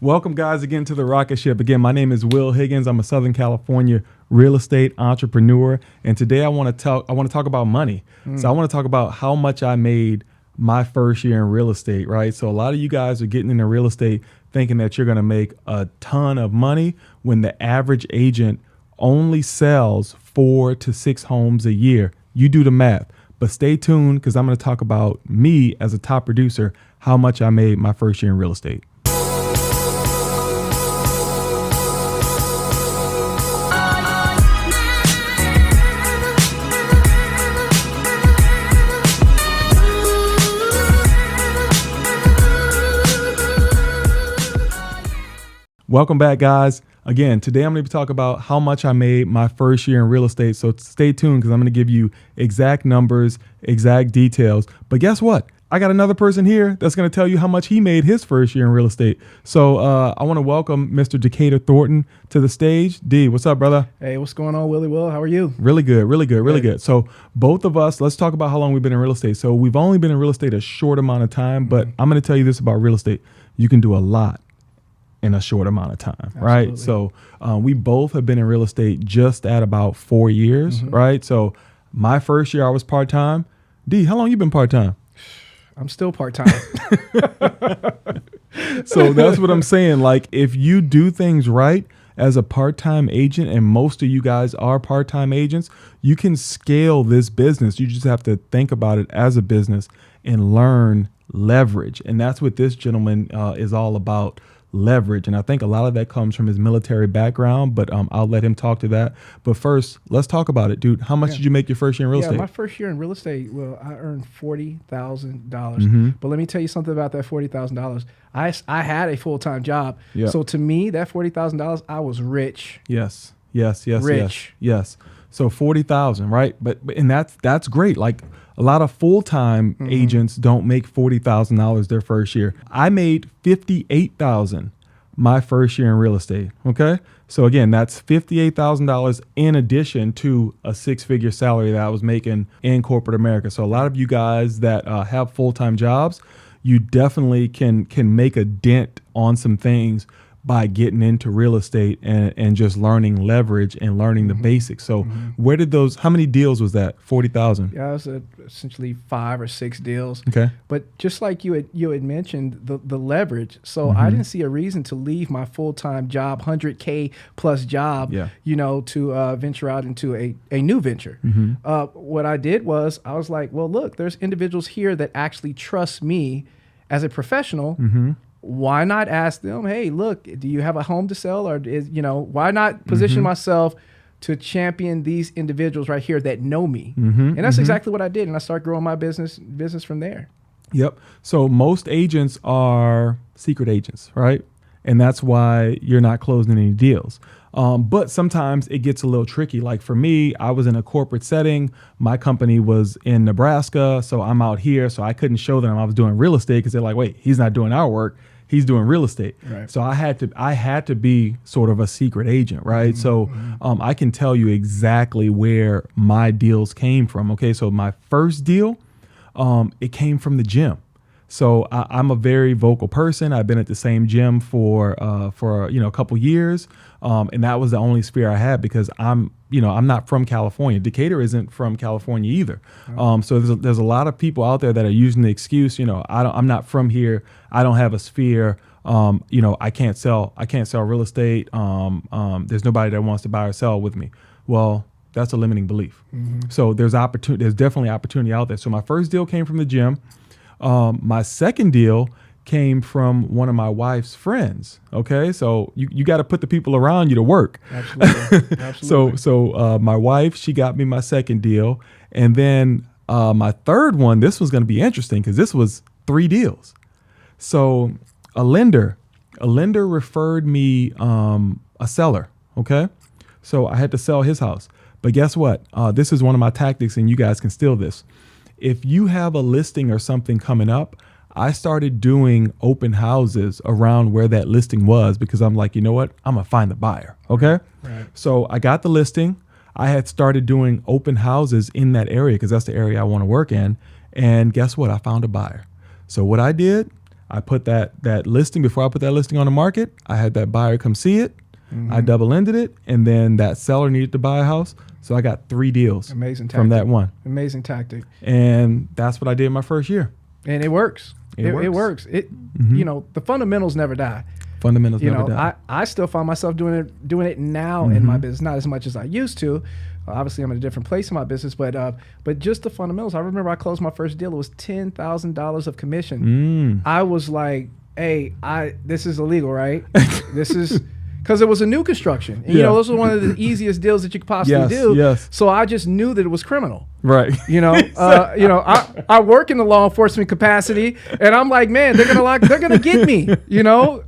Welcome, guys, again to the Rocket Ship. Again, my name is Will Higgins. I'm a Southern California real estate entrepreneur, and today I want to talk about money. So I want to talk about how much I made my first year in real estate, right? So a lot of you guys are getting into real estate thinking that you're going to make a ton of money when the average agent only sells 4 to 6 homes a year. You do the math, but stay tuned because I'm going to talk about me as a top producer, how much I made my first year in real estate. Welcome back, guys. Again, today I'm going to talk about how much I made my first year in real estate. So stay tuned because I'm going to give you exact numbers, exact details. But guess what? I got another person here that's going to tell you how much he made his first year in real estate. So I want to welcome Mr. Decatur Thornton to the stage. D, what's up, brother? Hey, what's going on, Willie Will? How are you? Really good, really good, really good. So both of us, let's talk about how long we've been in real estate. So we've only been in real estate a short amount of time, but I'm going to tell you this about real estate. You can do a lot in a short amount of time, Absolutely. right? So we both have been in real estate just at about 4 years, right? So my first year I was part-time. D, how long you been part-time? I'm still part-time. So that's what I'm saying. Like, if you do things right as a part-time agent, and most of you guys are part-time agents, you can scale this business. You just have to think about it as a business and learn leverage. And that's what this gentleman is all about. Leverage. And I think a lot of that comes from his military background, but I'll let him talk to that. But first, let's talk about it, dude. How much did you make your first year in real estate? My first year in real estate, well, I earned $40,000. But let me tell you something about that $40,000. I had a full-time job. Yep. So to me, that $40,000, I was rich. Yes. Rich. Yes. So 40,000, right? But and that's great. Like, a lot of full-time agents don't make $40,000 their first year. I made $58,000 my first year in real estate. Okay. So again, that's $58,000 in addition to a 6-figure salary that I was making in corporate America. So a lot of you guys that have full-time jobs, you definitely can make a dent on some things by getting into real estate and just learning leverage and learning the basics. So where did how many deals was that? 40,000? Yeah, it was essentially 5 or 6 deals. Okay. But just like you had mentioned, the leverage. So I didn't see a reason to leave my full-time job, 100K plus job, to venture out into a new venture. What I did was I was like, well, look, there's individuals here that actually trust me as a professional. Why not ask them, hey, look, do you have a home to sell? Or why not position myself to champion these individuals right here that know me? And that's exactly what I did. And I started growing my business from there. Yep. So most agents are secret agents, right? And that's why you're not closing any deals. But sometimes it gets a little tricky. Like for me, I was in a corporate setting. My company was in Nebraska. So I'm out here. So I couldn't show them I was doing real estate because they're like, wait, he's not doing our work. He's doing real estate. Right. So I had to be sort of a secret agent, right? So I can tell you exactly where my deals came from. Okay. So my first deal, it came from the gym. So I'm a very vocal person. I've been at the same gym for a couple years, and that was the only sphere I had because I'm not from California. Decatur isn't from California either. So there's a lot of people out there that are using the excuse, I'm not from here. I don't have a sphere. I can't sell real estate. There's nobody that wants to buy or sell with me. Well, that's a limiting belief. So there's definitely opportunity out there. So my first deal came from the gym. My second deal came from one of my wife's friends. Okay. So you got to put the people around you to work. Absolutely. Absolutely. So my wife, she got me my second deal. And then my third one, this was going to be interesting because this was 3 deals. So a lender referred me a seller. Okay. So I had to sell his house. But guess what? This is one of my tactics, and you guys can steal this. If you have a listing or something coming up, I started doing open houses around where that listing was because I'm like, you know what? I'm going to find the buyer. Okay. Right. So I got the listing. I had started doing open houses in that area because that's the area I want to work in. And guess what? I found a buyer. So what I did, I put that listing, before I put that listing on the market, I had that buyer come see it. I double-ended it, and then that seller needed to buy a house. So I got 3 deals from that one. Amazing tactic. And that's what I did my first year. And it works. It works. You know, the fundamentals never die. Fundamentals never die. I still find myself doing it now in my business, not as much as I used to. Obviously, I'm in a different place in my business, but just the fundamentals. I remember I closed my first deal. It was $10,000 of commission. I was like, hey, this is illegal, right? This is... Because it was a new construction. And, you know, those were one of the easiest deals that you could possibly do. Yes. So I just knew that it was criminal. Right. You know, I work in the law enforcement capacity, and I'm like, man, they're gonna get me. You know,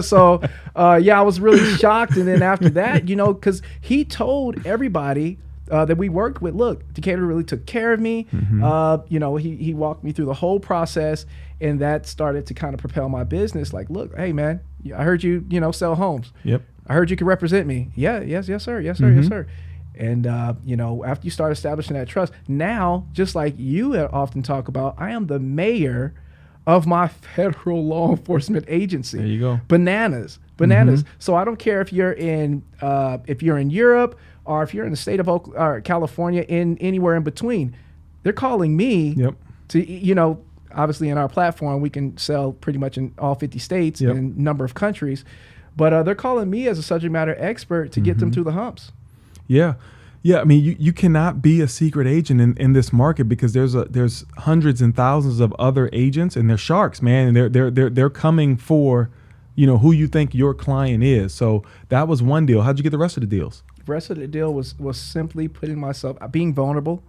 So I was really shocked. And then after that, you know, because he told everybody that we worked with, look, Decatur really took care of me. You know, he walked me through the whole process, and that started to kind of propel my business. Like, look, hey man, I heard you sell homes. Yep. I heard you could represent me. Yes, sir. Yes, sir. And you know, after you start establishing that trust, now, just like you often talk about, I am the mayor of my federal law enforcement agency. There you go. Bananas. So I don't care if you're in Europe, or if you're in the state of California, in anywhere in between. They're calling me to, you know, obviously in our platform, we can sell pretty much in all 50 states and a number of countries. But they're calling me as a subject matter expert to get them through the humps. Yeah. I mean, you cannot be a secret agent in this market, because there's hundreds and thousands of other agents, and they're sharks, man. And they're coming for, you know, who you think your client is. So that was one deal. How'd you get the rest of the deals? The rest of the deal was simply putting myself, being vulnerable.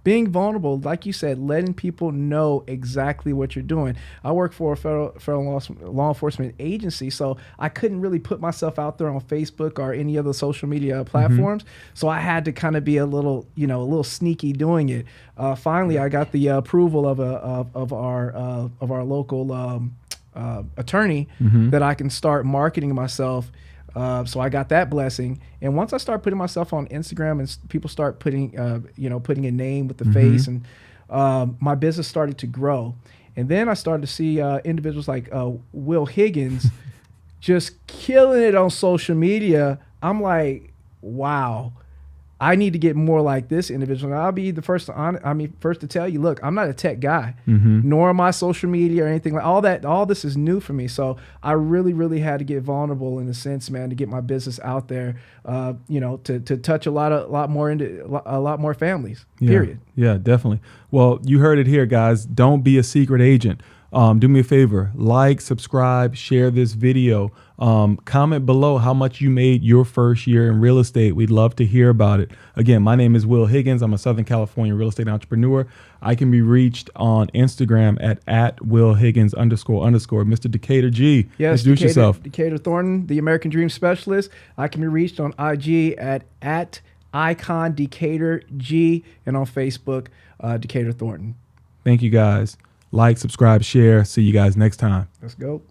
Being vulnerable, like you said, letting people know exactly what you're doing. I work for a federal law enforcement agency, so I couldn't really put myself out there on Facebook or any other social media platforms. So I had to kind of be a little sneaky doing it. Finally, I got the approval of our local attorney that I can start marketing myself. So I got that blessing, and once I start putting myself on Instagram and people start putting a name with the face, and my business started to grow. And then I started to see individuals like Will Higgins just killing it on social media. I'm like, wow, I need to get more like this individual. And I'll be the first to tell you, look, I'm not a tech guy, nor am I social media or anything like all that. All this is new for me. So I really, really had to get vulnerable in a sense, man, to get my business out there, to touch a lot more families, period. Yeah, definitely. Well, you heard it here, guys. Don't be a secret agent. Do me a favor, like, subscribe, share this video. Comment below how much you made your first year in real estate. We'd love to hear about it. Again, my name is Will Higgins. I'm a Southern California real estate entrepreneur. I can be reached on Instagram at @WillHiggins__. Mr. Decatur G. Yes, introduce yourself. Decatur Thornton, the American Dream Specialist. I can be reached on IG at Icon Decatur G, and on Facebook, Decatur Thornton. Thank you, guys. Like, subscribe, share. See you guys next time. Let's go.